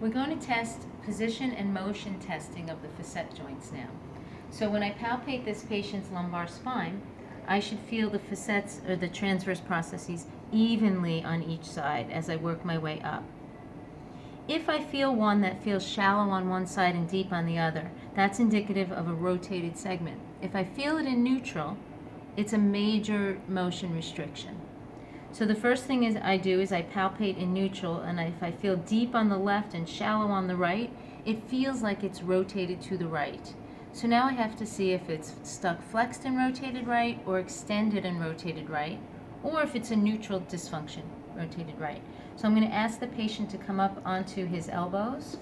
We're going to test position and motion testing of the facet joints now. So when I palpate this patient's lumbar spine, I should feel the facets or the transverse processes evenly on each side as I work my way up. If I feel one that feels shallow on one side and deep on the other, that's indicative of a rotated segment. If I feel it in neutral, it's a major motion restriction. So the first thing I do is I palpate in neutral, and if I feel deep on the left and shallow on the right, it feels like it's rotated to the right. So now I have to see if it's stuck flexed and rotated right, or extended and rotated right, or if it's a neutral dysfunction, rotated right. So I'm going to ask the patient to come up onto his elbows.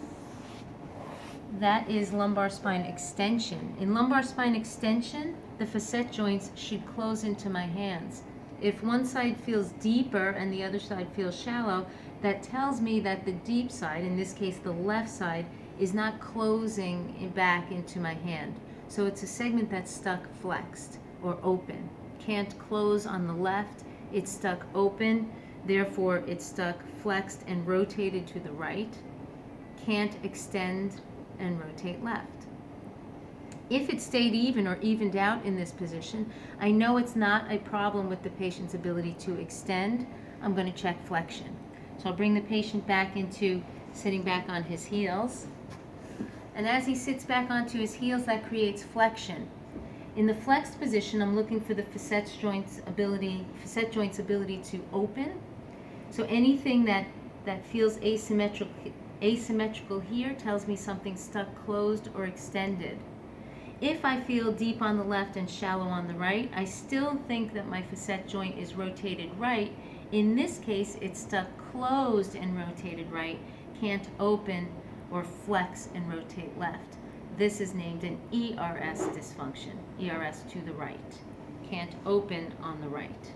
That is lumbar spine extension. In lumbar spine extension, the facet joints should close into my hands. If one side feels deeper and the other side feels shallow, that tells me that the deep side, in this case the left side, is not closing back into my hand. So it's a segment that's stuck flexed or open. Can't close on the left, it's stuck open, therefore it's stuck flexed and rotated to the right. Can't extend and rotate left. If it stayed even or evened out in this position, I know it's not a problem with the patient's ability to extend. I'm going to check flexion. So I'll bring the patient back into sitting back on his heels. And as he sits back onto his heels, that creates flexion. In the flexed position, I'm looking for the facet joint's ability to open. So anything that feels asymmetrical here tells me something stuck closed or extended. If I feel deep on the left and shallow on the right, I still think that my facet joint is rotated right. In this case, it's stuck closed and rotated right, can't open or flex and rotate left. This is named an ERS dysfunction, ERS to the right. Can't open on the right.